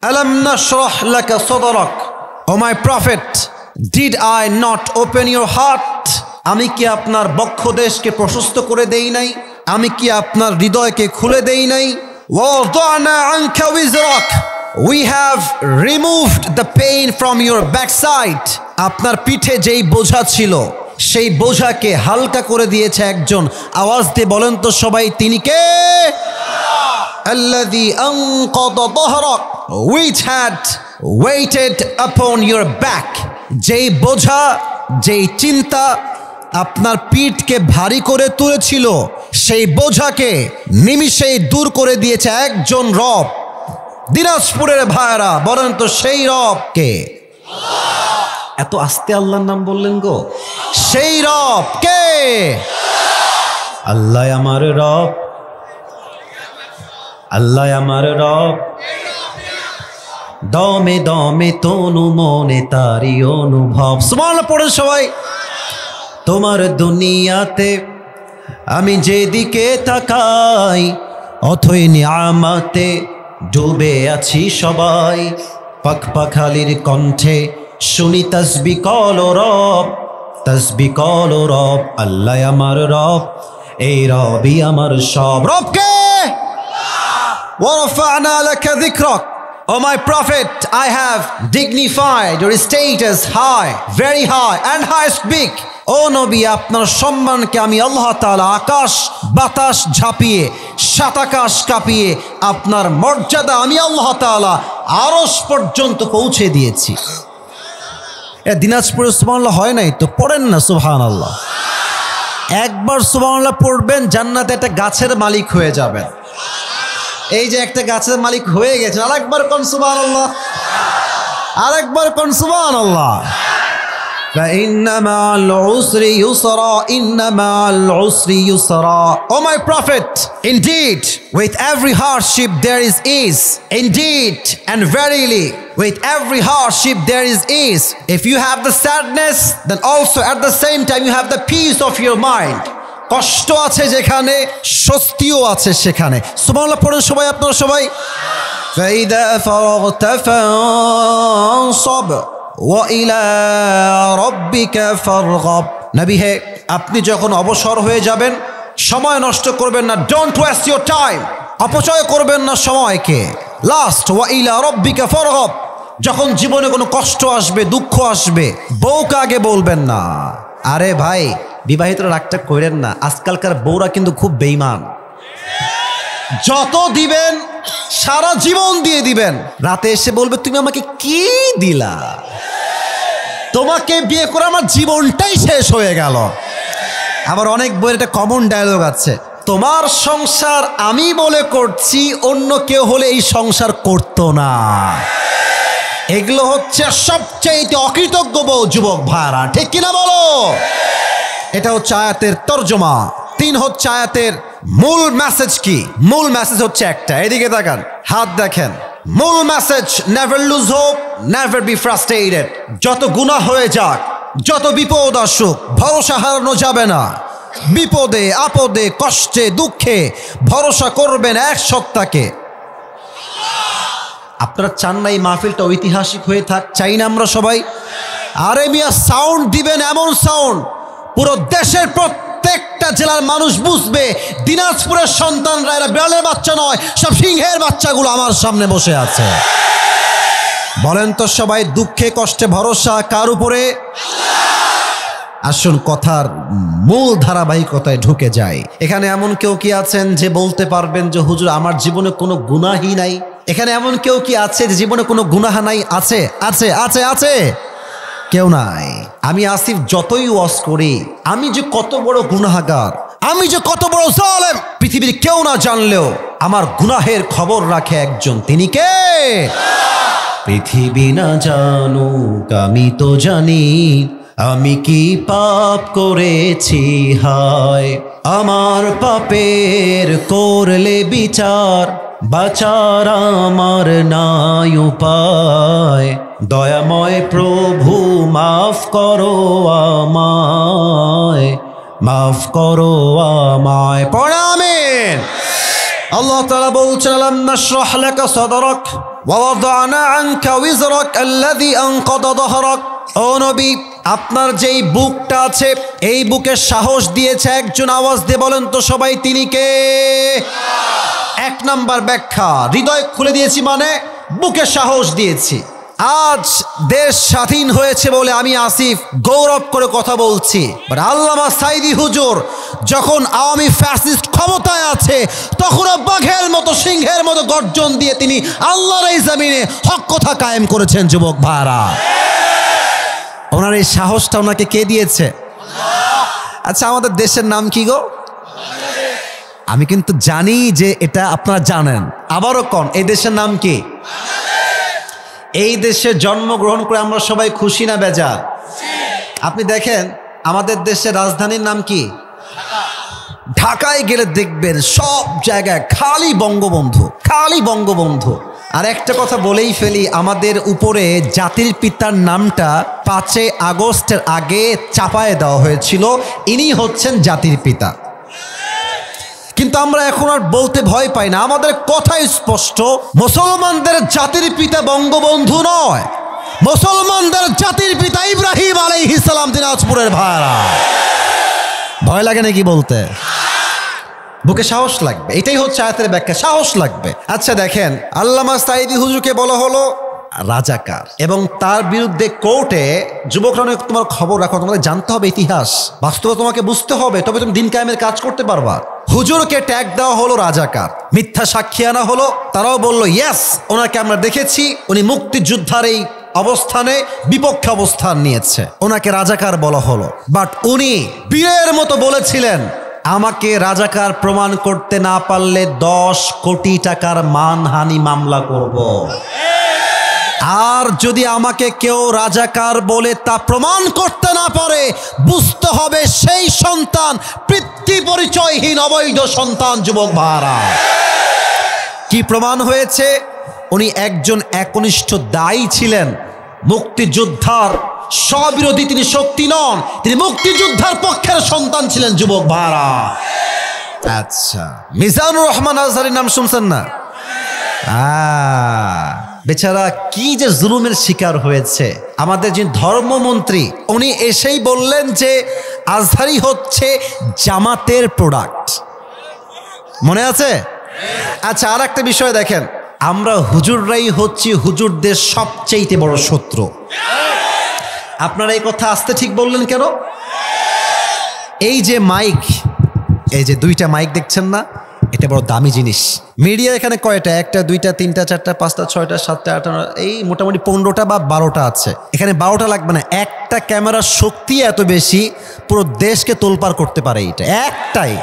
Alam nashrah laka sadrak. O my prophet, did I not open your heart? আমি কি আপনার বক্ষদেশকে প্রশস্ত করে দেই নাই? আমি কি আপনার হৃদয়কে খুলে দেই নাই? ওয়াদানা আনকা ওয়িজরাক. We have removed the pain from your backside. আপনার পিঠে যেই বোঝা ছিল সেই বোঝাকে হালকা করে দিয়েছে একজন। আওয়াজ দিয়ে বলেন তো সবাই, তিনি কে? Alladhi anqadha dhahrak, which had weighted upon your back. যেই বোঝা, যেই চিন্তা আপনার পিঠকে ভারী করে তুলেছিল, সেই বোঝাকে নিমিষেই দূর করে দিয়েছে একজন রব। দিনাজপুরের ভাইরা বলেন তো সেই রব কে? এত আস্তে আল্লাহর নাম বললেন গো। সেই রব কে? আল্লাহ আমার রব, আল্লাহ আমার রব। দমে দমে তনু মনে তারি অনুভব। সুবহানাল্লাহ পড়ে সবাই। তোমার দুনিয়াতে আমি যেদিকে তাকাই, অথই নিয়ামতে ডুবে আছি সবাই। পাখপাখালির কণ্ঠে শুনি তাসবিহ কল রব, তাসবিহ কল রব। আল্লাহ আমার রব, এই রবই আমার সব। রব কে? ওয়া রাফা'না লাকা যিকরাক। O my prophet, I have dignified your status high, very high and highest big. ও নবী, আপনার সম্মানকে আমি আল্লাহ তাআলা আকাশ বাতাস ঝাঁপিয়ে সাত আকাশ কাঁপিয়ে আপনার মর্যাদা আমি আল্লাহ তাআলা আরশ পর্যন্ত পৌঁছে দিয়েছি। দিনাজপুরে সুবহানাল্লাহ হয় নাই তো পড়েন না সুবহানাল্লাহ। একবার সুবহানাল্লাহ পড়বেন, জান্নাতে একটা গাছের মালিক হয়ে যাবেন। এই যে একটা গাছের মালিক হয়ে গেছেন, আরেকবার কোন সুবহানাল্লাহ, আরেকবার কোন সুবহানাল্লাহ। فإن مع العسر يسرا إن مع العسر يسرا. O my prophet, indeed with every hardship there is ease. Indeed and verily with every hardship there is ease. If you have the sadness, then also at the same time you have the peace of your mind. কষ্ট আছে যেখানে, স্বস্তিও আছে সেখানে। সুবহানাল্লাহ পড়েন সবাই, আপনারা সবাই। فإذا فرغت فانصب وإلى ربك فارغب. নবী হে, আপনি যখন অবসর হয়ে যাবেন, সময় নষ্ট করবেন না। ডোন্ট ওয়েস্ট ইওর টাইম, অপচয় করবেন না সময়কে। লাস্ট ওয়াইলা রব্বিকা ফারগাব। যখন জীবনে কোনো কষ্ট আসবে, দুঃখ আসবে, বউকে আগে বলবেন না। আরে ভাই, বিবাহিতরা রাগটা করেন না, আজকালকার বউরা কিন্তু খুব বেঈমান। যত দিবেন সারা জীবন দিয়ে দিবেন, রাতে এসে বলবে তুমি আমাকে কি দিলা, তোমাকে বিয়ে করে আমার জীবনটাই শেষ হয়ে গেল। আবার অনেক বইয়ের একটা কমন ডায়লগ আছে, তোমার সংসার আমি বলে করছি, অন্য কেউ হলে এই সংসার করতো না। এগুলো হচ্ছে সবচেয়ে অকৃতজ্ঞ বউ যুবক ভাইরা, ঠিক কিনা বলো? এটা হচ্ছে আয়াতের তর্জমা। 3 হচ্ছে আয়াতের মূল মেসেজ কি? মূল মেসেজ হচ্ছে একটা, এদিকে তাকান, হাত দেখেন। মূল message, never lose hope, never be frustrated. যত গুনাহ হয়ে যাক, যত বিপদ আসুক, ভরসা হারানো যাবে না। বিপদে আপদে কষ্টে দুঃখে ভরসা করবেন এক সত্তাকে। আপনারা চান না এই মাহফিলটা ঐতিহাসিক হয়ে থাক? চাই না আমরা সবাই? আরে মিয়া, সাউন্ড দিবেন এমন সাউন্ড পুরো দেশের প্রত্যেকটা জেলার মানুষ বুঝবে দিনাজপুরের সন্তানরা এরা বিড়ালের বাচ্চা নয়, সব সিংহের বাচ্চাগুলো আমার সামনে বসে আছে। বলেন তো সবাই, দুঃখে কষ্টে ভরসা কার উপরে? আসুন কথার মূল ধারাবাহিকতায় ঢুকে যায়। এখানে এমন কেউ কি আছেন যে বলতে পারবেন যে হুজুর আমার জীবনে কোনো গুনাহই নাই? এখানে এমন কেউ কি আছে যে জীবনে কোনো গুনাহ নাই? আছে আছে আছে আছে? কেউ নাই। আমি আসিফ যতই ওয়াজ করি, আমি যে কত বড় গুনাহগার, আমি যে কত বড় জালেম, পৃথিবীর কেউ না জানলেও আমার গুনাহের খবর রাখে একজন, তিনি কে? পৃথিবী না জানুক আমি তো জানি, আমি কি পাপ করেছি হায়। আমার পাপের করলে বিচার, বাঁচার আমার নাই উপায়। দয়াময় প্রভু মাফ করো আমায়, মাফ করো আমায়। পড়ে আমিন। আল্লাহ তাআলা বলছেন, আলাম নাশরাহ লাকা সাদরাক ওয়াদানা আনকা উযরাক আল্লাযী আনকাদা যাহরাক। ও নবী, আপনার যেই বুকটা আছে এই বুকের সাহস দিয়েছে একজন, আওয়াজ দিয়ে বলেন তো সবাই, তিনি কে? এক নাম্বার ব্যাখ্যা, হৃদয় খুলে দিয়েছি মানে বুকে সাহস দিয়েছি। আজ দেশ স্বাধীন হয়েছে বলে আমি আসিফ গৌরব করে কথা বলছি, বাট আল্লামা সাঈদী হুজুর যখন আওয়ামী ফ্যাসিস্ট ক্ষমতায় আছে তখনও বাঘের মতো সিংহের মতো গর্জন দিয়ে তিনি আল্লাহর এই জমিনে হক কথা কায়েম করেছেন। যুবক ভাইরা, ওনার এই সাহসটা ওনাকে কে দিয়েছে? আচ্ছা, আমাদের দেশের নাম কি গো? আমি কিন্তু জানি যে এটা আপনারা জানেন, আবারও কোন, এই দেশের নাম কি? এই দেশে জন্মগ্রহণ করে আমরা সবাই খুশি না বেজার? আপনি দেখেন আমাদের দেশের রাজধানীর নাম কি? ঢাকায় গেলে দেখবেন সব জায়গায় খালি বঙ্গবন্ধু, খালি বঙ্গবন্ধু। আর একটা কথা বলেই ফেলি, আমাদের উপরে জাতির পিতার নামটা 5 আগস্টের আগে চাপায় দেওয়া হয়েছিল, ইনি হচ্ছেন জাতির পিতা। কিন্তু আমরা এখন আর বলতে ভয় পাই না, আমাদের কথাই স্পষ্ট, মুসলমানদের জাতির পিতা বঙ্গবন্ধু নয়, মুসলমানদের জাতির পিতা ইব্রাহিম আলাইহিস সালাম, দিনাজপুরের ভাইরা। ভয় লাগে নাকি বলতে? বুকে সাহস লাগবে, এটাই হচ্ছে আয়াতের ব্যাখ্যা, সাহস লাগবে। আচ্ছা দেখেন, আল্লামা সাঈদী হুজুরকে বলা হলো রাজাকার, এবং তার বিরুদ্ধে কোর্টে, যুবকরা অনেক তোমার খবর রাখো, তোমাকে জানতে হবে ইতিহাস, বাস্তবে তোমাকে বুঝতে হবে, তবে তুমি দিন কায়েমের কাজ করতে পারবা। হুজুরকে ট্যাগ দেওয়া হলো রাজাকার, মিথ্যা সাক্ষী আনা হলো, তারাও বললো ইয়েস, ওনাকে আমরা দেখেছি, উনি মুক্তিযোদ্ধার এই অবস্থানে বিপক্ষে অবস্থান নিয়েছে, ওনাকে রাজাকার বলা হলো। বাট উনি বীরের মতো বলেছিলেন, আমাকে রাজাকার প্রমাণ করতে না পারলে 10 কোটি টাকার মানহানি মামলা করব, আর যদি আমাকে কেউ রাজাকার বলে তা প্রমাণ করতে না পারে, বুঝতে হবে সেই সন্তান পিতৃ পরিচয়হীন অবৈধ সন্তান। যুবক ভাইরা, কি প্রমাণ হয়েছে? উনি একজন একনিষ্ঠ দায়ী ছিলেন, মুক্তিযোদ্ধার স্ববিরোধী তিনি শক্তি নন, তিনি মুক্তিযোদ্ধার পক্ষের সন্তান ছিলেন। যুবক ভাইরা, আচ্ছা, মিজানুর রহমান আজহারীর নাম শুনছেন না? বেচারা কি যে জুলুমের শিকার হয়েছে। আমাদের যে ধর্মমন্ত্রী, উনি এসেই বললেন যে আজহারী হচ্ছে জামাতের প্রোডাক্ট, মনে আছে? আচ্ছা, আর একটা বিষয় দেখেন, আমরা হুজুররাই হচ্ছি হুজুরদের সবচেয়ে বড় শত্রু। আপনারা এই কথা আসতে ঠিক বললেন কেন? এই যে মাইক, এই যে 2টা মাইক দেখছেন না, এটা বড় দামি জিনিস। মিডিয়া এখানে কয়টা? 1টা 2টা 3টা 4টা 5টা 6টা 7টা 8টা, এই মোটামুটি 15টা বা 12টা আছে। এখানে 12টা লাগবে না, একটা ক্যামেরার শক্তি এত বেশি, পুরো দেশকে তোলপাড় করতে পারে এটা একটাই।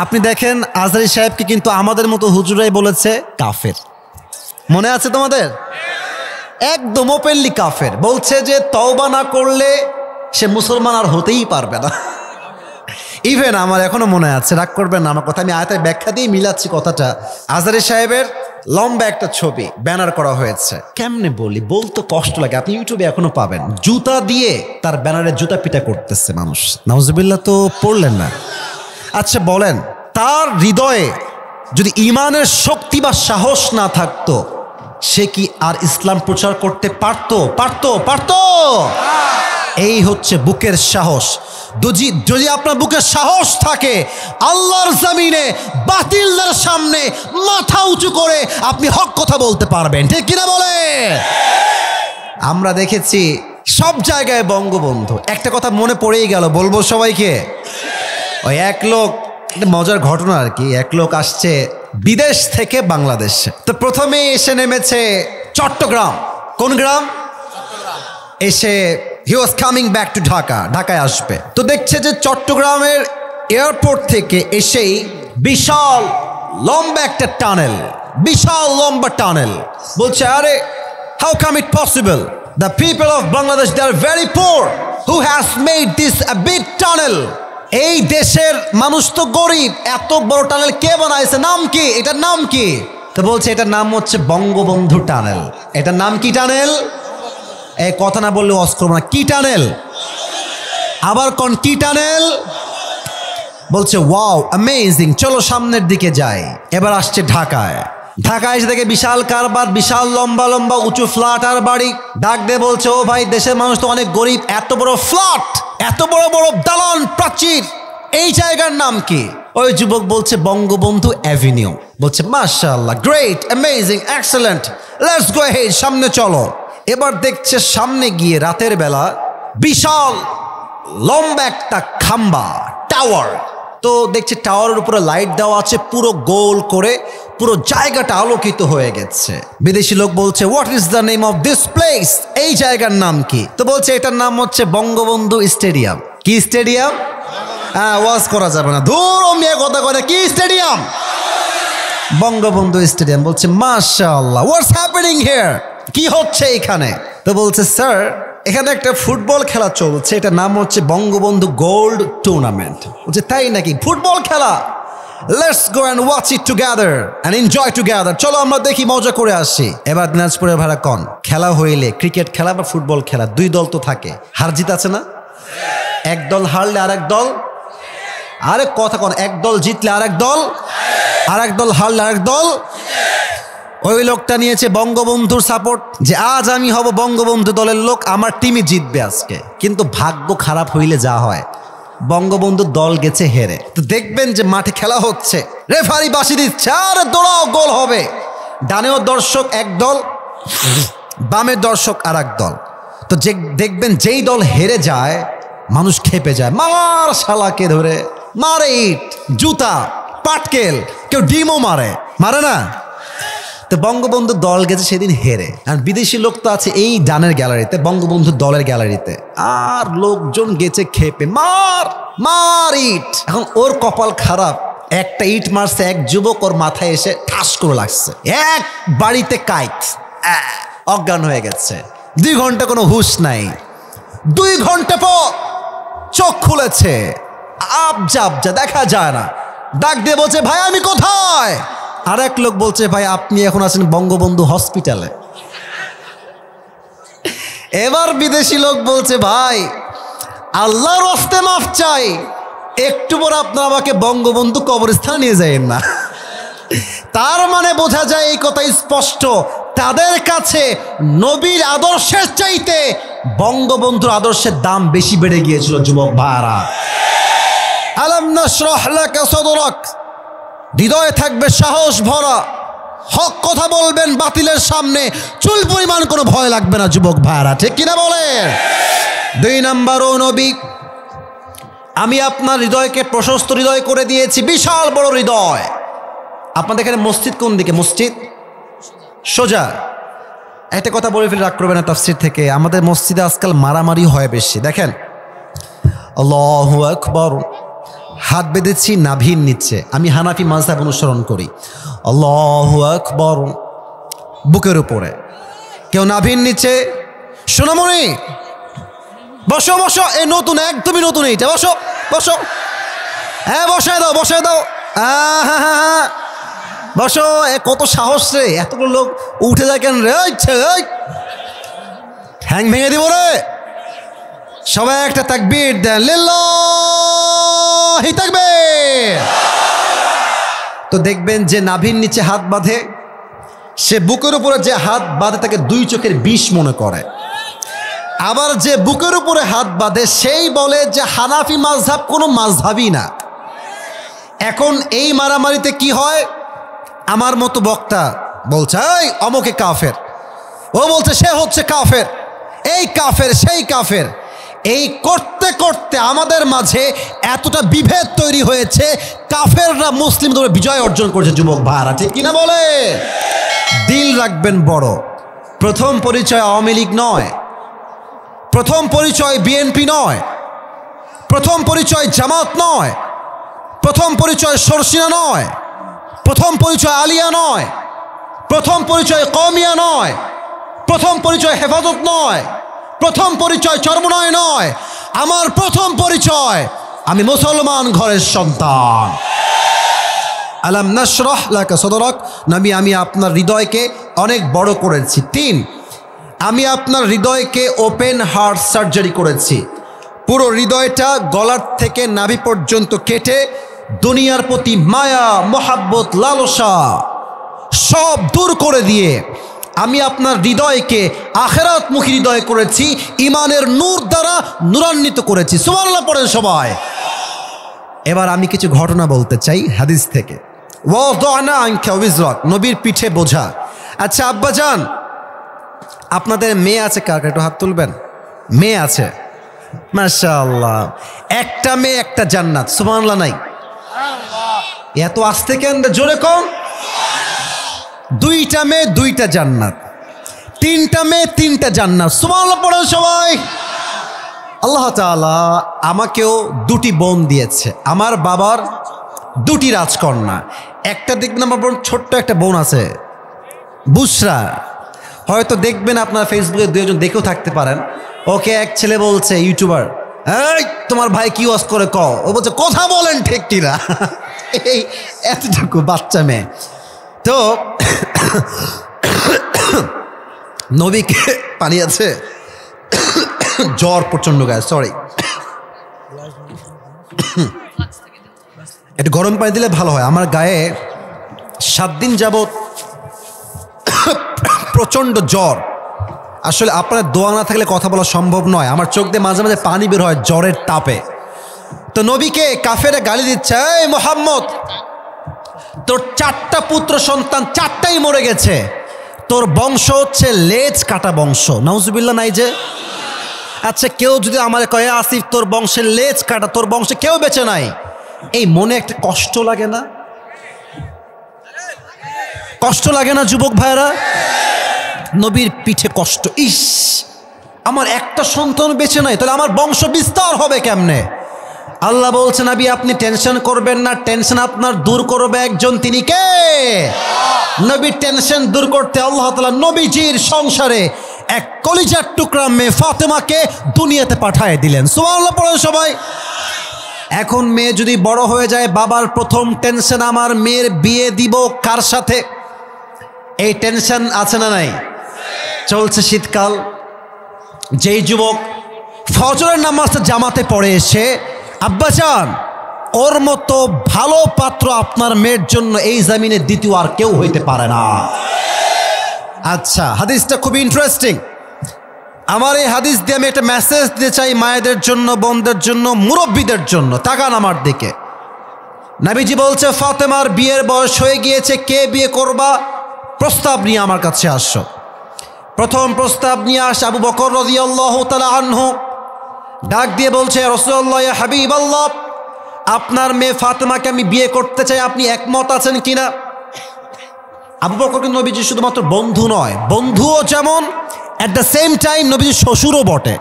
আপনি দেখেন আজহারী সাহেবকে কিন্তু আমাদের মতো হুজুরাই বলেছে কাফের, মনে আছে তোমাদের? একদম ওপেনলি কাফের, বলছে যে তওবা না করলে সে মুসলমান আর হতেই পারবে না। ইভেন আমার এখনো মনে আছে, রাগ করবেন না আমার কথা, আমি আয়াতের ব্যাখ্যা দিয়ে মিলাচ্ছি কথাটা। আজহারী সাহেবের লম্বা একটা ছবি ব্যানার করা হয়েছে, কেমনে বলি, বলতে কষ্ট লাগে, আপনি ইউটিউবে এখনো পাবেন। জুতা দিয়ে তার ব্যানারে জুতা পিটা করতেছে মানুষ, নাউজুবিল্লাহ, তো পড়লেন না? আচ্ছা বলেন, তার হৃদয়ে যদি ইমানের শক্তি বা সাহস না থাকতো, সে কি আর ইসলাম প্রচার করতে পারতো? এই হচ্ছে বুকের সাহস। যদি আপনার বুকের সাহস থাকে, আল্লাহর জমিনে বাতিলদের সামনে মাথা উঁচু করে আপনি হক কথা বলতে পারবেন, ঠিক কিনা বলে? আমরা দেখেছি সব জায়গায় বঙ্গবন্ধু। একটা কথা মনে পড়েই গেল, বলবো সবাইকে। ওই এক লোক, মজার ঘটনা আর কি, এক লোক আসছে বিদেশ থেকে বাংলাদেশে, তো প্রথমে এসে নেমেছে চট্টগ্রাম। কোন গ্রাম? এসে he was coming back to Dhaka, ঢাকায় আসবে। তো দেখছে যে চট্টগ্রামের এয়ারপোর্ট থেকে এসেই বিশাল লম্বা একটা টানেল, বিশাল লম্বা টানেল। বলছে, আরে how come it possible? The people of Bangladesh, they are very poor. Who has made this a big tunnel? এই দেশের মানুষ তো গরিব, এত বড় টানেল কে বানাইছে? নাম কি? এটার নাম কি? তো বলছে এটার নাম হচ্ছে বঙ্গবন্ধু টানেল। এটার নাম কি টানেল? এই কথা না বললে অস্কর না, কি টানেল? আবার কোন কি টানেল? বলছে ওয়াও অ্যামেজিং, চলো সামনের দিকে যাই। এবার আসছে ঢাকায়। ঢাকায় এসে থেকে বিশাল কারবার, বিশাল লম্বা লম্বা উঁচু ফ্ল্যাট আর বাড়ি। ডাক দিয়ে বলছে, ও ভাই, দেশের মানুষ তো অনেক গরিব, এত বড় ফ্ল্যাট, এত বড় বড় দালান প্রাচীর, এই জায়গার নাম কি? ওই যুবক বলছে বঙ্গবন্ধু অ্যাভিনিউ। বলছে মাশাআল্লাহ, great, amazing, excellent, let's go head, সামনে চলো। এবার দেখছে সামনে গিয়ে রাতের বেলা বিশাল লম্বা একটা খাম্বা, টাওয়ার। তো দেখছে টাওয়ারের উপরে লাইট দেওয়া আছে, পুরো গোল করে পুরো জায়গাটা আলোকিত হয়ে গেছে। বিদেশি লোক বলছে, what is the name of this place? এই জায়গার নাম কি? তো বলছে এটার নাম হচ্ছে বঙ্গবন্ধু স্টেডিয়াম। কি স্টেডিয়াম? হ্যাঁ, ওয়াজ করা যাবে না, দূর অমনিয়া কথা কথা, কি স্টেডিয়াম? বঙ্গবন্ধু স্টেডিয়াম। বলছে মাশাআল্লাহ, হোয়াটস হ্যাপেনিং হিয়ার? কি হচ্ছে এখানে? তো বলছে, স্যার, এখানে একটা ফুটবল খেলা চলছে, এটার নাম হচ্ছে বঙ্গবন্ধু গোল্ড টুর্নামেন্ট। বলছে তাই নাকি? ফুটবল খেলা? Let's go and watch it together and enjoy together, চলো আমরা দেখি, মজা করে আসি। এবার দিনাজপুরের ভাড়া কন, খেলা হইলে ক্রিকেট খেলা বা ফুটবল খেলা, দুই দল তো থাকে, হার জিত আছে না? এক দল হারলে আরেক দল, আরে কথা কন, এক দল জিতলে আরেক দল, আরেক দল হারলে আরেক দল। ওই লোকটা নিয়েছে বঙ্গবন্ধুর সাপোর্ট, যে আজ আমি হব বঙ্গবন্ধু দলের লোক, আমার টিমই জিতবে আজকে। কিন্তু ভাগ্য খারাপ হইলে যা হয়, বঙ্গবন্ধু দল গেছে হেরে। তো দেখবেন যে মাঠে খেলা হচ্ছে, রেফারি বাঁশি দিচ্ছে, আর দৌড়াও, গোল হবে। ডানেও দর্শক এক দল, বামের দর্শক আর এক দল। তো যে দেখবেন যেই দল হেরে যায়, মানুষ খেপে যায়, মার শালাকে ধরে, মারে ইট, জুতা, পাটকেল, কেউ ডিমও মারে, মারে না? তো বঙ্গবন্ধু দল গেছে সেদিন হেরে, আর বিদেশি লোক তো আছে এই ডানের গ্যালারিতে, বঙ্গবন্ধু দলের গ্যালারিতে, আর লোকজন গেছে খেপে, মার মার ইট। এখন ওর কপাল খারাপ, একটা ইট মারছে এক যুবক, ওর মাথায় এসে ঠাস করে লাগছে, এক বাড়িতে কাইট, অজ্ঞান হয়ে গেছে। 2 ঘন্টা কোনো হুঁশ নাই। 2 ঘন্টা পর চোখ খুলেছে, আবজা দেখা যায় না। ডাক দিয়ে বলছে, ভাই আমি কোথায়? আর এক লোক বলছে, ভাই আপনি এখন আছেন বঙ্গবন্ধু হসপিটালে। এবার বিদেশি লোক বলছে, ভাই আল্লাহর রাস্তে মাফ চাই, একটু পর আপনার আমাকে বঙ্গবন্ধু কবরস্থানে নিয়ে যাবেন না। তার মানে বোঝা যায় এই কথা স্পষ্ট, তাদের কাছে নবীর আদর্শের চাইতে বঙ্গবন্ধুর আদর্শের দাম বেশি বেড়ে গিয়েছিল। যুবক ভাইরা, আলাম নাশরাহ লাকা সাদরাক, হৃদয়ে থাকবে সাহস ভরা, হক কথা বলবেন বাতিলের সামনে, চুল পরিমাণ কোনো ভয় লাগবে না। যুবক ভাইরা, ঠিক কিনা বলেন? 2 নাম্বার, ও নবী, আমি আপনার হৃদয়কে প্রশস্ত হৃদয় করে দিয়েছি, বিশাল বড় হৃদয়। আপনাদের এখানে মসজিদ কোন দিকে? মসজিদ সোজা। একটা কথা বলে ফেলে রাগ করবে না তাফসীর থেকে, আমাদের মসজিদে আজকাল মারামারি হয় বেশি। দেখেন, আল্লাহু আকবার, হাত বেঁধেছি নাভির নিচে, আমি হানাফি মাযহাব অনুসরণ করি। আল্লাহু আকবার, বুকের উপরে, কেউ নাভির নিচে। সোনামণি বসো বসো, এ নতুন, একদমই নতুন এইটা, বসো বসো, হ্যাঁ বসায় দাও, বসায় দাও, হ্যাঁ বসো। এ কত সাহস রে, এতগুলো লোক উঠে যায় কেন রে? ঠ্যাং ভেঙে দিব রে। সবাই একটা তাকবীর দেন, লিল্লাহি তাকবীর। তো দেখবেন যে নাভির নিচে হাত বাঁধে, সে বুকের উপরে যে হাত বাঁধে তাকে 2 চোখের বিষ মনে করে। আবার যে বুকের উপরে হাত বাঁধে সেই বলে যে হানাফি মাযহাব কোনো মাযহাবই না। এখন এই মারামারিতে কি হয়? আমার মতো বক্তা বলছে, এই অমুকে কাফের, ও বলছে সে হচ্ছে কাফের, এই কাফের সেই কাফের। এই করতে করতে আমাদের মাঝে এতটা বিভেদ তৈরি হয়েছে, কাফেররা মুসলিমদের বিজয় অর্জন করেছে। যুবক ভাইরা, ঠিক কিনা বলে? দিল রাখবেন বড়, প্রথম পরিচয় আওয়ামী লীগ নয়, প্রথম পরিচয় বিএনপি নয়, প্রথম পরিচয় জামাত নয়, প্রথম পরিচয় শর্ষিনা নয়, প্রথম পরিচয় আলিয়া নয়, প্রথম পরিচয় কওমিয়া নয়, প্রথম পরিচয় হেফাজত নয়, প্রথম পরিচয় চরমনায় নয়। আমার প্রথম পরিচয়, আমি মুসলমান ঘরের সন্তান। আলাম নাশরাহ লাকা সাদরাক, নবী আমি আপনার হৃদয়কে অনেক বড় করেছি। 3, আমি আপনার হৃদয়কে ওপেন হার্ট সার্জারি করেছি। পুরো হৃদয়টা গলার থেকে নাভি পর্যন্ত কেটে দুনিয়ার প্রতি মায়া, মোহাব্বত, লালসা সব দূর করে দিয়ে আমি আপনার হৃদয়কে আখিরাতমুখী হৃদয় করেছি, ইমানের নূর দ্বারা নূরান্বিত করেছি। সুবহানাল্লাহ পড়েন সবাই। এবার আমি কিছু ঘটনা বলতে চাই হাদিস থেকে। ওয়াদানা আনকা উযরাক, নবীর পিঠে বোঝা। আচ্ছা আব্বাজান, আপনাদের মেয়ে আছে কার? একটু হাত তুলবেন। মেয়ে আছে? মাশাআল্লাহ। একটা মেয়ে একটা জান্নাত। সুবহানাল্লাহ নাই? এত আস্তে কেন? জোরে কোন? দুইটা মেয়ে দুইটা জান্নাত, তিনটা মেয়ে তিনটা জান্নাত। সুবহানাল্লাহ পড়েন সবাই। আল্লাহ তাআলা আমাকেও দুটি বোন দিয়েছে। আমার বাবার দুটি রাজকন্যা। একটা দেখবেন আমার বোন, ছোট্ট একটা বোন আছে বুশরা, হয়তো দেখবেন আপনার ফেসবুকে দুজন দেখেও থাকতে পারেন। ওকে এক ছেলে বলছে, ইউটিউবার, এই তোমার ভাই কি ওয়াজ করে কও? ও বলছে কথা বলেন ঠিক কিনা। এই এতটুকু বাচ্চা মেয়ে। তো নবীকে পানি আছে, জ্বর প্রচন্ড গায়ে, সরি, একটু গরম পানি দিলে ভালো হয়। আমার গায়ে 7 দিন যাবত প্রচন্ড জ্বর। আসলে আপনার দোয়া না থাকলে কথা বলা সম্ভব নয়। আমার চোখ দিয়ে মাঝে মাঝে পানি বের হয় জ্বরের তাপে। তো নবীকে কাফেরে গালি দিচ্ছে, এই মুহাম্মদ, তোর 4টা পুত্র সন্তান 4টাই মরে গেছে, তোর বংশ হচ্ছে লেজ কাটা বংশ। নাউজুবিল্লাহ নাই যে? আচ্ছা কেউ যদি আমার কয়ে, আসিফ তোর বংশের লেজ কাটা, তোর বংশে কেউ বেঁচে নাই, এই মনে একটা কষ্ট লাগে না? কষ্ট লাগে না যুবক ভাইরা? নবীর পিঠে কষ্ট, ইস আমার একটা সন্তান বেঁচে নাই, তাহলে আমার বংশ বিস্তার হবে কেমনে? আল্লাহ বলছে, নবী আপনি টেনশন করবেন না, টেনশন আপনার দূর করবে একজন, তিনি কে? নবীর টেনশন দূর করতে আল্লাহ তাআলা নবীজির সংসারে এক কলিজার টুকরা মেয়ে ফাতেমাকে দুনিয়াতে পাঠিয়ে দিলেন। সুবহানাল্লাহ পড়েন সবাই। এখন মেয়ে যদি বড় হয়ে যায়, বাবার প্রথম টেনশন আমার মেয়ের বিয়ে দিব কার সাথে। এই টেনশন আছে না নাই? চলছে শীতকাল। যেই যুবক ফজরের নামাজটা জামাতে পড়ে এসে, আব্বাজান ওর মতো ভালো পাত্র আপনার মেয়ের জন্য এই জমিনে দ্বিতীয় আর কেউ হইতে পারে না। আচ্ছা হাদিসটা খুব ইন্টারেস্টিং। আমার এই হাদিস দিয়ে আমি একটা মেসেজ দিতে চাই মায়েদের জন্য, বোনদের জন্য, মুরব্বীদের জন্য। তাকান আমার দিকে। নবীজি বলছে, ফাতেমার বিয়ের বয়স হয়ে গিয়েছে, কে বিয়ে করবা? প্রস্তাব নিয়ে আমার কাছে আসো। প্রথম প্রস্তাব নিয়ে আসে আবু বকর রাদিয়াল্লাহু তাআলা আনহু। ডাক দিয়ে বলছে, রাসূলুল্লাহ ইয়া হাবিবাল্লাহ, আপনার মেয়ে ফাতেমাকে আমি বিয়ে করতে চাই, আপনি একমত আছেন কিনা? আবু বকর কিন্তু নবীজি শুধুমাত্র বন্ধু নয়, বন্ধুও যেমন, অ্যাট দ্য সেম টাইম নবীজি শ্বশুরও বটে।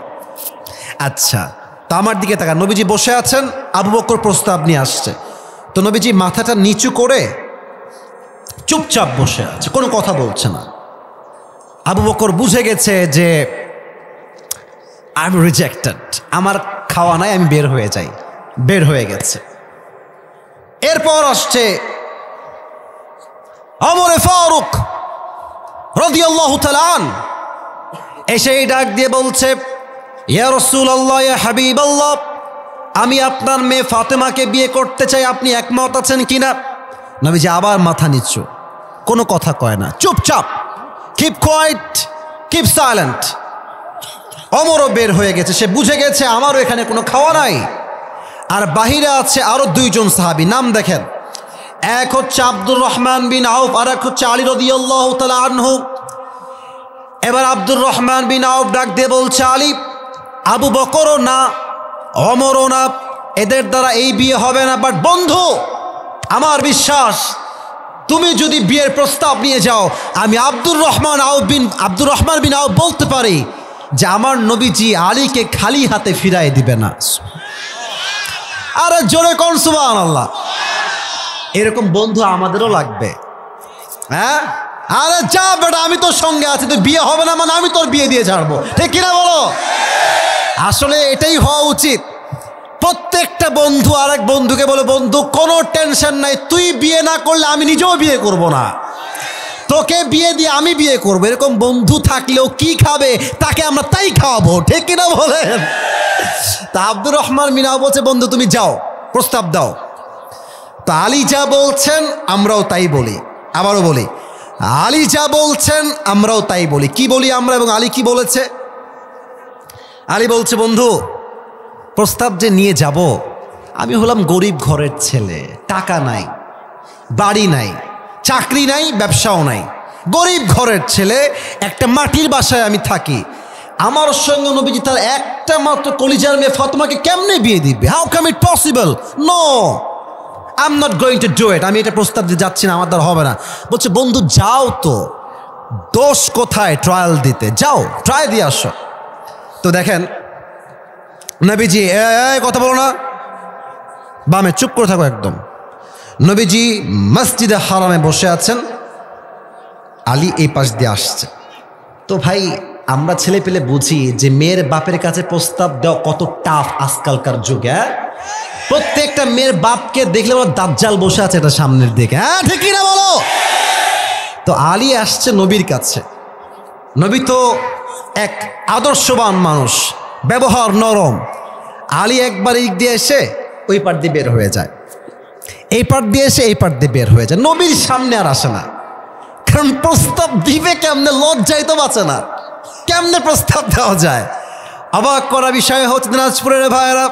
আচ্ছা তো আমার দিকে তাকান, নবীজি বসে আছেন, আবু বকর প্রস্তাব নিয়ে আসছে। তো নবীজি মাথাটা নিচু করে চুপচাপ বসে আছে, কোনো কথা বলছে না। আবু বকর বুঝে গেছে যে আই এম রিজেক্টেড, আমার খাওয়া নাই, আমি বের হয়ে যাই। বের হয়ে গেছে। এরপর আসছে ওমর ফারুক রাদিয়াল্লাহু তাআলা আন, এসেই ডাক দিয়ে বলছে, ইয়া রাসূলুল্লাহ ইয়া হাবিবাল্লাহ, আমি আপনার মেয়ে ফাতেমাকে বিয়ে করতে চাই, আপনি একমত আছেন কিনা? নবীজি আবার মাথা নিচু, কোনো কথা কয় না, চুপচাপ, কিপ কোয়াইট, কিপ সাইলেন্ট। ওমরও বের হয়ে গেছে, সে বুঝে গেছে আমারও এখানে কোনো খাওয়া নাই। আর বাহিরে আছে আরো 2 জন সাহাবী, নাম দেখেন, এক হচ্ছে আব্দুর রহমান বিন আউফ, আর এক হচ্ছে আলী রাদিয়াল্লাহু তাআলা আনহু। এবার আব্দুর রহমান বিন আউফ ডাক দিয়ে বলছে, আলী, আবু বকরও না, ওমরও না, এদের দ্বারা এই বিয়ে হবে না। বাট বন্ধু, আমার বিশ্বাস তুমি যদি বিয়ের প্রস্তাব নিয়ে যাও, আমি আব্দুর রহমান বিন আউফ বলতে পারি যে আমার নবীজি আলীকে খালি হাতে ফিরাই দিবে না। আরে জোরে কোন সুবহানাল্লাহ। এরকম বন্ধু আমাদেরও লাগবে। হ্যাঁ, আরে যা বেটা, আমি তোর সঙ্গে আছি, তুই বিয়ে হবে না মানে আমি তোর বিয়ে দিয়ে ছাড়বো, ঠিক কিনা বলো? আসলে এটাই হওয়া উচিত। প্রত্যেকটা বন্ধু আরেক বন্ধুকে বলে, বন্ধু কোনো টেনশন নাই, তুই বিয়ে না করলে আমি নিজেও বিয়ে করব না, তোকে বিয়ে দিয়ে আমি বিয়ে করবো। এরকম বন্ধু থাকলেও কি খাবে, তাকে আমরা তাই খাওয়াবো, ঠিক কিনা বলেন? তা আব্দুর রহমান বিন আউফ বলছে, বন্ধু তুমি যাও, প্রস্তাব দাও। তা আলী যা বলছেন আমরাও তাই বলি। আবারও বলি, আলী যা বলছেন আমরাও তাই বলি। কি বলি আমরা এবং আলী কি বলেছে? আলী বলছে, বন্ধু প্রস্তাব যে নিয়ে যাব, আমি হলাম গরিব ঘরের ছেলে, টাকা নাই, বাড়ি নাই, চাকরি নাই, ব্যবসাও নাই, গরিব ঘরের ছেলে, একটা মাটির বাসায় আমি থাকি। আমার সঙ্গে নবীজি তার একটা মাত্র কলিজার মেয়ে ফাতেমাকে কেমনে বিয়ে দিবে? How come it possible? No, I am not going to do it. আমি এটা প্রস্তাব দিয়ে যাচ্ছি না, আমার দ্বারা হবে না। বলছে, বন্ধু যাও তো, দোষ কোথায় ট্রায়াল দিতে? যাও, ট্রাই দিয়ে আসো। তো দেখেন নবীজি, কথা বলো না, বামে চুপ করে থাকো একদম। নবীজি মসজিদে হারামে বসে আছেন, আলী এই পাশ দিয়ে আসছে। তো ভাই আমরা ছেলে পেলে বুঝি যে মেয়ের বাপের কাছে প্রস্তাব দেওয়া কত টাফ আজকালকার যুগে। প্রত্যেকটা মেয়ের বাপকে দেখলে ওরা দাজ্জাল বসে আছে এটা সামনের দিকে, হ্যাঁ ঠিক না বলো? তো আলী আসছে নবীর কাছে। নবী তো এক আদর্শবান মানুষ, ব্যবহার নরম। আলী একবার এই দিয়ে এসে ওই পার দিয়ে বের হয়ে যায়, এই পার দিয়ে এসে এই পার দিয়ে বের হয়ে যায়। নবীর সামনে আর আসে না, কারণ প্রস্তাব দিবে কেমনে, লজ্জায় তো বাঁচে না, কেমনে প্রস্তাব দেওয়া যায়? অবাক করা বিষয় হচ্ছে দিনাজপুরের ভাইয়েরা,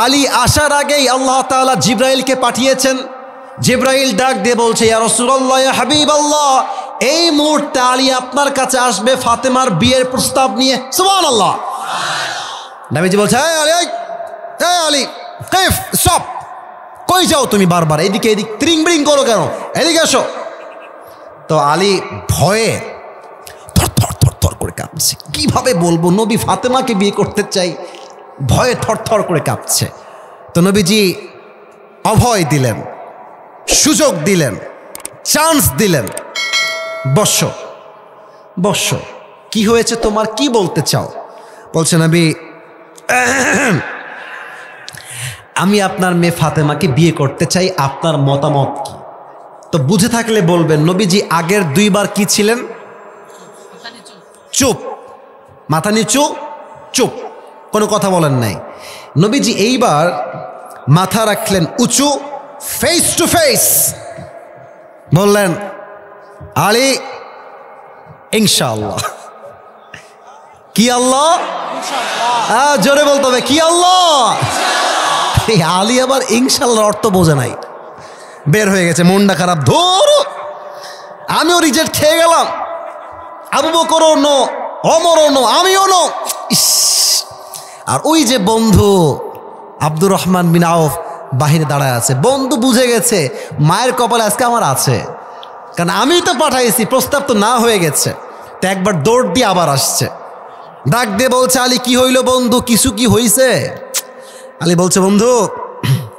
আলী আসার আগেই আল্লাহ তাআলা জিব্রাইলকে পাঠিয়েছেন। জিব্রাইল ডাক দিয়ে বলছে, ইয়া রাসূলুল্লাহ, ইয়া হাবিবাল্লাহ, এই মুহূর্তে আলী আপনার কাছে আসবে ফাতেমার বিয়ের প্রস্তাব নিয়ে। সুবহানাল্লাহ। নবীজি বলছে, এই আলী, এই আলী, কিফ, স্টপ, কই যাও তুমি বারবার এদিকে এদিক ত্রিং ব্রিং করো কেন? এদিকে এসো। তো আলী ভয়ে থরথর থরথর করে কাঁপছে। কিভাবে বলবো নবী ফাতেমাকে বিয়ে করতে চাই, ভয়ে থরথর করে কাঁপছে। তো নবীজি অভয় দিলেন, সুযোগ দিলেন, চান্স দিলেন, বসো বসো, কি হয়েছে তোমার, কি বলতে চাও? বলছে নবী, আমি আপনার মেয়ে ফাতেমাকে বিয়ে করতে চাই, আপনার মতামত কি? তো বুঝে থাকলে বলবেন, নবীজি আগের দুইবার কি ছিলেন? চুপ, মাথা নিচু, চুপ, কোনো কথা বলেন নাই। নবীজি এইবার মাথা রাখলেন উঁচু, ফেস টু ফেস বললেন, আলী ইনশাআল্লাহ। কি আল্লাহ? জোরে বলতে হবে, কি আল্লাহ? আলী আবার ইনশাআল্লাহ অর্থ বোঝে নাই, বের হয়ে গেছে, মনটা খারাপ। ধরো আমিও রিজেক্ট খেয়ে গেলাম, আবু বকরও নো, ওমরও নো, আমিও নো। আর ওই যে বন্ধু আব্দুর রহমান বিন আউফ বাহিরে দাঁড়ায় আছে, বন্ধু বুঝে গেছে মায়ের কপালে আজকে আমার আছে, কারণ আমি তো পাঠাইছি, প্রস্তাব তো না হয়ে গেছে। তো একবার দৌড় দিয়ে আবার আসছে, ডাক দিয়ে বলছে, আলী কি হইল বন্ধু, কিছু কি হইছে? আলী বলছে, বন্ধু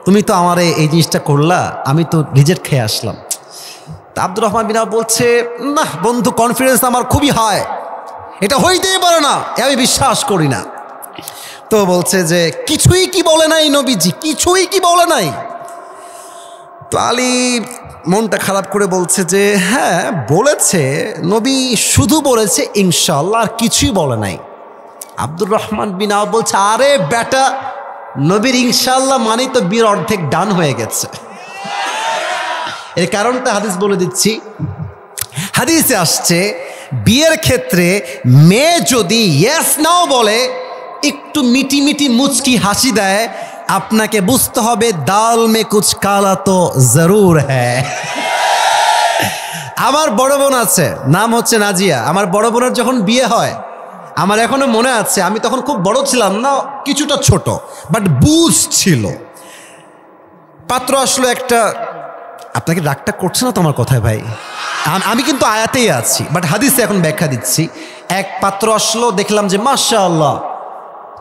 তুমি তো আমার এই জিনিসটা করলা, আমি তো রিজেক্ট খেয়ে আসলাম। তা আব্দুর রহমান বিন আউফ বলছে, না বন্ধু, কনফিডেন্স আমার খুবই হাই, এটা হইতেই পারে না, আমি বিশ্বাস করি না। তো বলছে যে কিছুই কি বলে নাই নবীজি, কিছুই কি বলে নাই? তো আলী মনটা খারাপ করে বলছে যে হ্যাঁ বলেছে, নবী শুধু বলেছে ইনশাআল্লাহ, আর কিছুই বলে নাই। আব্দুর রহমান বিন আউফ বলছে, আরে বেটা, নবীর ইনশাআল্লাহ মানে তো বিয়ের অর্ধেক ডান হয়ে গেছে। এর কারণটা হাদিস বলে দিচ্ছি। হাদিসে আসছে, বিয়ের ক্ষেত্রে মেয়ে যদি ইয়েস নাও বলে, একটু মিটি মিটি মুচকি হাসি দেয়, আপনাকে বুঝতে হবে দাল মে কুছ কালা তো জরুর হ্যায়। আমার বড় বোন আছে, নাম হচ্ছে নাজিয়া। আমার বড় বোনের যখন বিয়ে হয়, আমার এখনো মনে আছে, আমি তখন খুব বড় ছিলাম না, কিছুটা ছোট, বাট বুঝ ছিল। পাত্র আসলো একটা, আপনাকে রাগটা করছে না তোমার কথায় ভাই? আমি কিন্তু আয়াতেই আছি, বাট হাদিসে এখন ব্যাখ্যা দিচ্ছি। এক পাত্র আসলো, দেখলাম যে মাশাআল্লাহ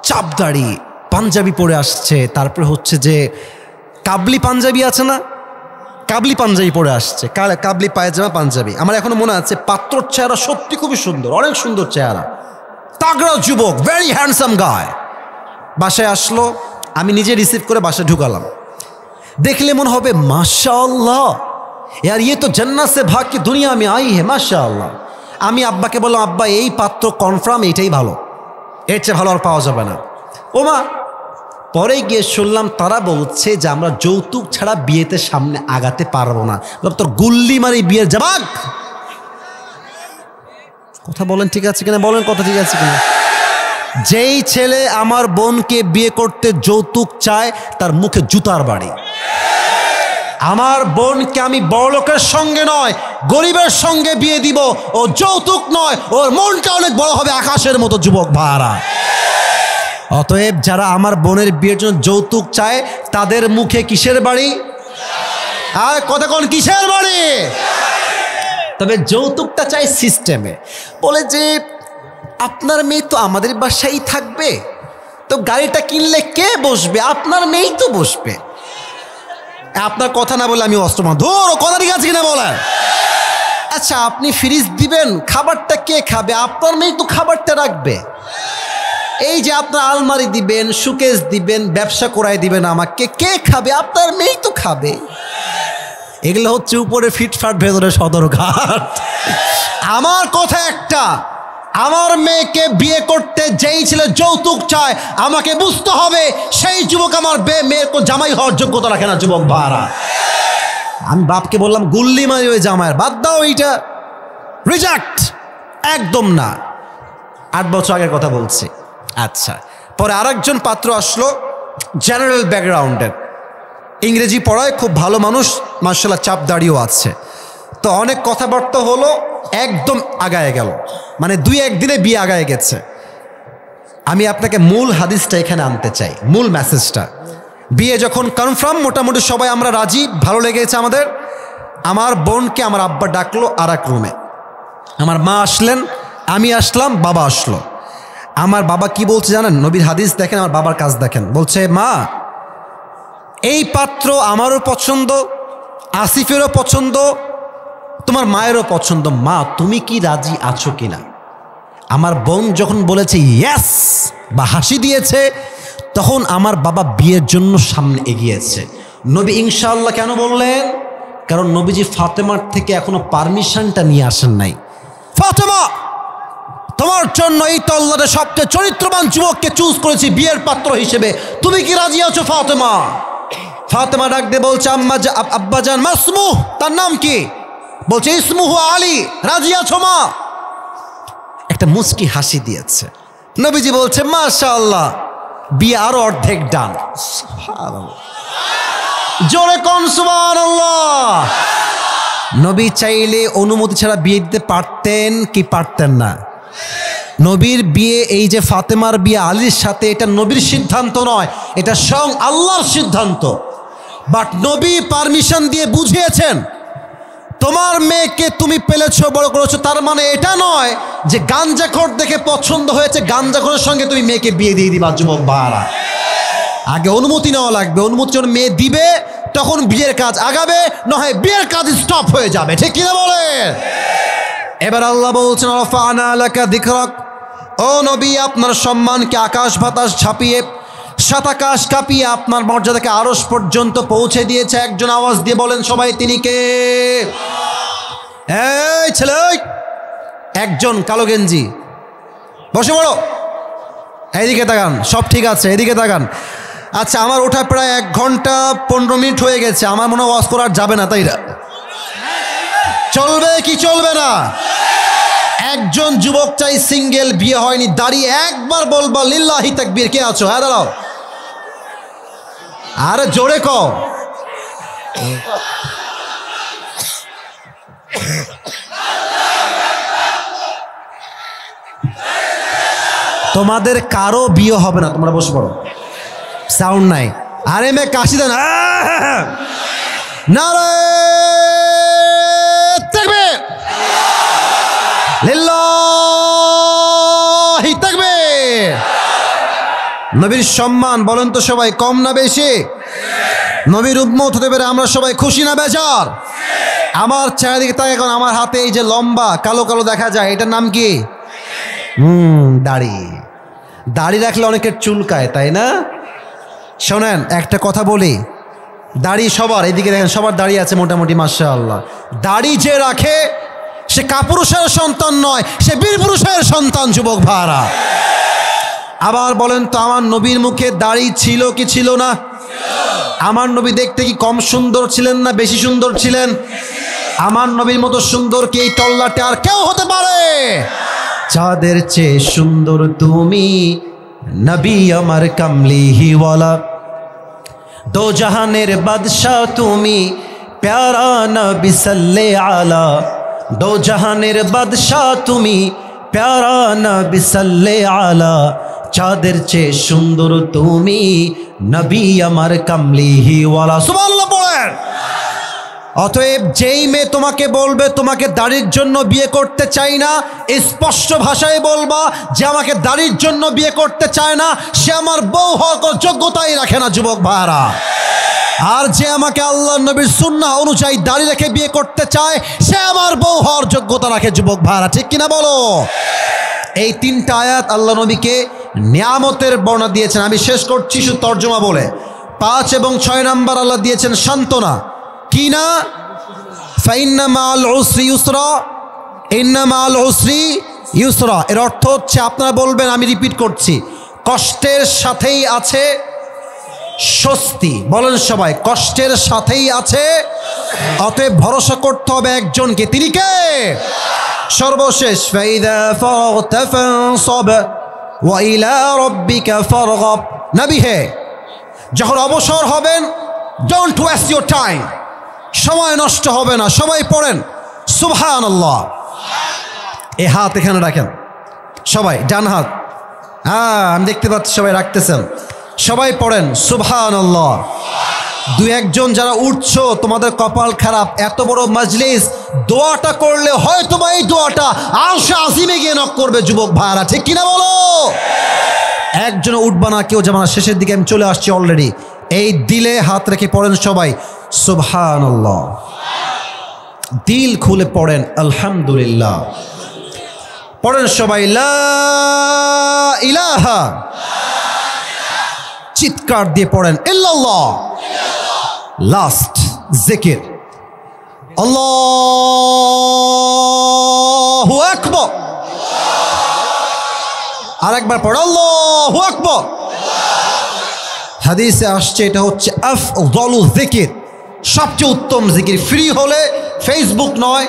চাপদাড়ি, পাঞ্জাবি পরে আসছে, তারপরে হচ্ছে যে কাবলি পাঞ্জাবি আছে না, কাবলি পাঞ্জাবি পরে আসছে, কাবলি পায়জামা পাঞ্জাবি। আমার এখনো মনে আছে, পাত্রর চেহারা সত্যি খুবই সুন্দর, অনেক সুন্দর চেহারা, তাগড়া যুবক, ভেরি হ্যান্ডসাম গায়। বাসায় আসলো, আমি নিজে রিসিভ করে বাসায় ঢুকালাম। দেখলে মনে হবে মাশাআল্লাহ यार ये तो जन्नत से भाग के दुनिया में आई है माशाআল্লাহ। আমি আব্বাকে বললাম, আব্বা এই পাত্র কনফার্ম এটাই ভালো, এর চেয়ে ভালো আর পাওয়া যাবে না। ওমা, পরে গিয়ে শুনলাম তারা বলছে যে আমরা যৌতুক ছাড়া বিয়েতে সামনে আগাতে পারবো না। তোর গুল্লি মারি বিয়ের জবাব, কথা বলেন ঠিক আছে কিনা, বলেন কথা ঠিক আছে কিনা। যেই ছেলে আমার বোনকে বিয়ে করতে যৌতুক চায় তার মুখে জুতার বাড়ি। আমার বোনকে আমি বড়লোকের সঙ্গে নয় গরিবের সঙ্গে বিয়ে দিব, ও যৌতুক নয়, ওর মনটা অনেক বড় হবে আকাশের মতো যুবক ভাইরা। অতএব যারা আমার বোনের বিয়ের জন্য যৌতুক চায় তাদের মুখে কিসের বাড়ি? আর কথা কোন কিসের বাড়ি? তবে যৌতুকটা চাই সিস্টেমে। বলে যে আপনার মেয়ে তো আমাদের বাসায় থাকবে, তো গাড়িটা কিনলে কে বসবে? আপনার মেয়েই তো বসবে। আপনার কথা না বলে আমি অস্ত্র ধরো, কথা ঠিক আছে কিনা বলেন। আচ্ছা আপনি ফ্রিজ দিবেন, খাবারটা কে খাবে? আপনার মেয়ে তো খাবারটা রাখবে। এই যে আপনার আলমারি দিবেন, সুকেস দিবেন, ব্যবসা করাই দিবেন আমাকে, কে খাবে? আপনার মেয়েই তো খাবে। এগুলো হচ্ছে উপরে ফিটফাট ভেতরে সদরঘাট। আমার কথা একটা, আমার মেয়েকে বিয়ে করতে যেই ছেলে যৌতুক চায় আমাকে বুঝতে হবে সেই যুবক আমার মেয়ের তো জামাই হওয়ার যোগ্যতা রাখে না। যুবক ভাড়া আমি বাপকে বললাম গুল্লি মারি ওই জামাইয়ের, বাদ দাও এইটা, রিজেক্ট, একদম না। 8 বছর আগের কথা বলছি। আচ্ছা পরে আরেকজন পাত্র আসলো জেনারেল ব্যাকগ্রাউন্ডের, ইংরেজি পড়ায় খুব ভালো মানুষ, মাশাআল্লাহ চাপ দাড়িও আছে। তো অনেক কথাবার্তা হলো, একদম আগায় গেল, মানে 2-1 দিনে বিয়ে আগায় গেছে। আমি আপনাকে মূল হাদিসটা এখানে আনতে চাই, মূল মেসেজটা। বিয়ে যখন কনফার্ম, মোটামুটি সবাই আমরা রাজি, ভালো লেগেছে আমাদের। আমার বোনকে আমার আব্বা ডাকলো আর এক রুমে, আমার মা আসলেন, আমি আসলাম, বাবা আসলো। আমার বাবা কি বলছে জানেন? নবীর হাদিস দেখেন, আমার বাবার কাজ দেখেন। বলছে মা এই পাত্র আমারও পছন্দ, আসিফেরও পছন্দ, তোমার মায়েরও পছন্দ, মা তুমি কি রাজি আছো কিনা? আমার বোন যখন বলেছে ইয়েস বা হাসি দিয়েছে, তখন আমার বাবা বিয়ের জন্য সামনে এগিয়েছে। নবী ইনশাআল্লাহ কেন বললেন? কারণ নবীজি ফাতেমার থেকে এখনো পারমিশনটা নিয়ে আসেন নাই। ফাতেমা তোমার জন্য এই তল্লাটে সবচেয়ে চরিত্রবান যুবককে চুজ করেছি বিয়ের পাত্র হিসেবে, তুমি কি রাজি আছো ফাতেমা? ফাতেমা ডাক দিয়ে বলছে আব্বাজান মাসমুহ, তার নাম কি? বলছে ইসমুহু আলী, রাজি আছো মা? একটা মুস্কি হাসি দিয়েছে। নবীজি বলছে মাশাআল্লাহ, বিয়ে আরো অর্ধেক ডান। জোরে কোন সুবহানাল্লাহ। নবী চাইলে অনুমতি ছাড়া বিয়ে দিতে পারতেন কি পারতেন না? নবীর বিয়ে, এই যে ফাতেমার বিয়ে আলীর সাথে, এটা নবীর সিদ্ধান্ত নয়, এটা স্বয়ং আল্লাহর সিদ্ধান্ত। বাট নবী পারমিশন দিয়ে বুঝিয়েছেন তোমার মেয়েকে তুমি পেলেছো, বড় করেছো, তার মানে এটা নয় যে গাঞ্জাখোর দেখে পছন্দ হয়েছে গাঞ্জাখোরের সঙ্গে তুমি মেয়েকে বিয়ে দিয়ে দিবা। যুবক ভাড়া আগে অনুমতি নেওয়া লাগবে, অনুমতি যখন মেয়ে দিবে তখন বিয়ের কাজ আগাবে, নয় বিয়ের কাজ স্টপ হয়ে যাবে। ঠিক কিনা বলে? এবার আল্লাহ বলছেন রাফা'না লাকা যিকরাক, ও নবী আপনার সম্মানকে আকাশ বাতাস ছাপিয়ে, সাত আকাশ কাঁপিয়ে আপনার মর্যাদাকে আরশ পর্যন্ত পৌঁছে দিয়েছে। একজন আওয়াজ দিয়ে বলেন সবাই, তিনি কে? এই ছেলে, একজন কালো গেঞ্জি, বসে পড়ো, এইদিকে তাকান, সব ঠিক আছে, এদিকে তাকান। আচ্ছা আমার ওঠা প্রায় 1 ঘন্টা 15 মিনিট হয়ে গেছে, আমার মনে হয় ওয়াজ করা যাবে না, তাই না? চলবে কি চলবে না? একজন যুবক চাই সিঙ্গেল, বিয়ে হয়নি, দাঁড়িয়ে একবার বলবা লিল্লাহি তাকবীর। কে আছো? হ্যাঁ দাঁড়াও, আরে জোরে কও। তোমাদের কারো বিয়ে হবে না, তোমরা বসে পড়ো, সাউন্ড নাই। আরে মে কাশি দেন, নারে তাকবীর, লিল্লাহি তাকবীর। নবীর সম্মান বলেন তো সবাই, কম না বেশি? নবীর উম্মত হতে পেরে আমরা সবাই খুশি না বেজার? আমার চারিদিকে তাই, এখন আমার হাতে এই যে লম্বা কালো কালো দেখা যায়, এটার নাম কি? দাড়ি। দাড়ি রাখলে অনেকের চুলকায়, তাই না? শোনেন একটা কথা বলি, দাড়ি সবার, এদিকে দেখেন সবার দাড়ি আছে মোটামুটি মাশাআল্লাহ। দাড়ি যে রাখে সে কাপুরুষের সন্তান নয়, সে বীর পুরুষের সন্তান। যুবক ভাইরা আবার বলেন তো, আমার নবীর মুখে দাড়ি ছিল কি ছিল না? আমার নবী দেখতে কি কম সুন্দর ছিলেন না বেশি সুন্দর ছিলেন? আমার নবীর মতো সুন্দর কি এই তল্লাটে আর কেউ হতে পারে? চাঁদের চেয়ে সুন্দর তুমি, নবী আমার কামলিওয়ালা। দো জাহানের বাদশাহ তুমি, প্যারা নবী সাল্লে আলা। দো জাহানের বাদশাহ তুমি, প্যারা নবী সাল্লে আলা। চাঁদের চেয়ে সুন্দর তুমি, নবী আমার কামলিওয়ালা। সুবহানাল্লাহ পড়েন। অতএব যেই মেয়ে তোমাকে বলবে তোমাকে দাড়ির জন্য বিয়ে করতে চাই না, স্পষ্ট ভাষায় বলবা যে আমাকে দাড়ির জন্য বিয়ে করতে চায় না, সে আমার বউ হওয়ার কোনো যোগ্যতাই রাখে না যুবক ভাইরা। আর যে আমাকে আল্লাহ নবীর সুন্নাহ অনুযায়ী দাড়ি রেখে বিয়ে করতে চায়, সে আমার বউ হওয়ার যোগ্যতা রাখে যুবক ভাইরা। ঠিক কিনা বলো? এই তিনটা আয়াত আল্লাহ নবীকে নিয়ামতের বর্ণনা দিয়েছেন। আমি শেষ করছি শুধু তর্জমা বলে। 5 এবং 6 নাম্বার আল্লাহ দিয়েছেন সান্ত্বনা। কি না? ফাইন্না মাল উসরি ইউসরা, ইন্না মাল উসরি ইউসরা। এর অর্থ হচ্ছে, আপনারা বলবেন, আমি রিপিট করছি, কষ্টের সাথেই আছে স্বস্তি। বলেন সবাই, কষ্টের সাথেই আছে। অতএব ভরসা করতে হবে একজনকে, তিনি কে? সর্বশেষ, ফাইদা ফারাগতা ফানসাব ওয়া ইলা রাব্বিকা ফারগাব। নবী হে, যখন অবসর হবেন, ডোন্ট ওয়েস্ট ইউর টাইম, সময় নষ্ট হবে না। সবাই পড়েন সুবহানাল্লাহ। এই হাত এখানে রাখেন সবাই, ডান হাত। আমি দেখতে পাচ্ছি সবাই রাখতেছেন। সবাই পড়েন সুবহানাল্লাহ। 2-1 যারা উঠছো, তোমাদের কপাল খারাপ। এত বড় মজলিস, দোয়াটা করলে হয়তো বা এই দোয়াটা আরশে আজিমে গিয়ে নক করবে যুবক ভাইরা। ঠিক কিনা বলো? একজন উঠবা না, কেউ যাবে না। শেষের দিকে আমি চলে আসছি অলরেডি। এই দিলে হাত রেখে পড়েন সবাই সুবহানাল্লাহ। দিল খুলে পড়েন আলহামদুলিল্লাহ। পড়েন সবাই লা ইলাহা, চিৎকার দিয়ে পড়েন ইল্লাল্লাহ। লাস্ট জিকির আল্লাহু আকবার। আরেকবার পড় আল্লাহু আকবার। হাদিসে আসছে এটা হচ্ছে আফদালু যিকির, সবচেয়ে উত্তম জিকির। ফ্রি হলে ফেসবুক নয়,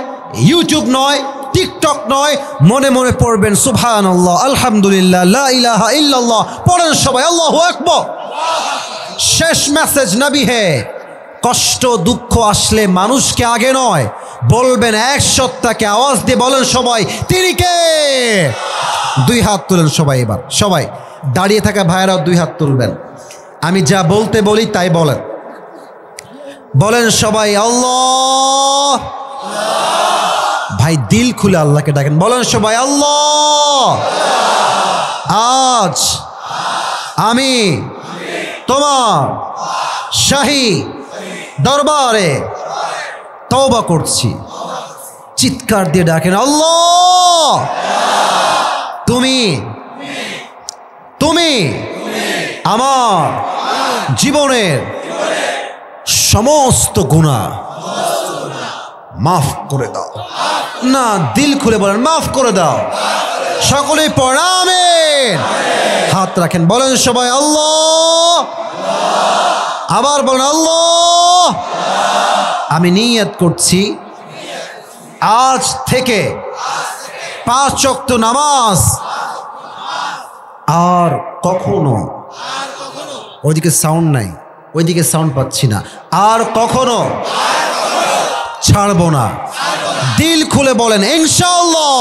ইউটিউব নয়, টিকটক নয়, মনে মনে পড়বেন সুবহানাল্লাহ, আলহামদুলিল্লাহ, লা ইলাহা ইল্লাল্লাহ। পড়েন সবাই আল্লাহু আকবার। শেষ মেসেজ নবী হে, কষ্ট দুঃখ আসলে মানুষকে আগে নয়, বলবেন এক সত্তাকে। আওয়াজ দিয়ে বলেন সবাই, তিনি কে? 2 হাত তুলেন সবাই। এবার সবাই দাঁড়িয়ে থাকা ভাইয়েরাও 2 হাত তুলবেন। আমি যা বলতে বলি তাই বলেন। বলেন সবাই আল্লাহ। ভাই দিল খুলে আল্লাহকে ডাকেন। বলেন সবাই আল্লাহ, আজ আমি তোমার শাহী দরবারে তওবা করছি। চিৎকার দিয়ে ডাকেন আল্লাহ, তুমি তুমি আমার জীবনের সমস্ত গুনাহ মাফ করে দাও। না, দিল খুলে বলেন মাফ করে দাও। সকলেই পড়েন আমিন। হাত রাখেন, বলেন সবাই আল্লাহ। আবার বলেন আল্লাহ। আমি নিয়ত করছি আজ থেকে 5 ওয়াক্ত নামাজ আর কখনো, ওইদিকে সাউন্ড নাই, ওইদিকে সাউন্ড পাচ্ছি না, আর কখনো ছাড়বো না। দিল খুলে বলেন ইনশাআল্লাহ।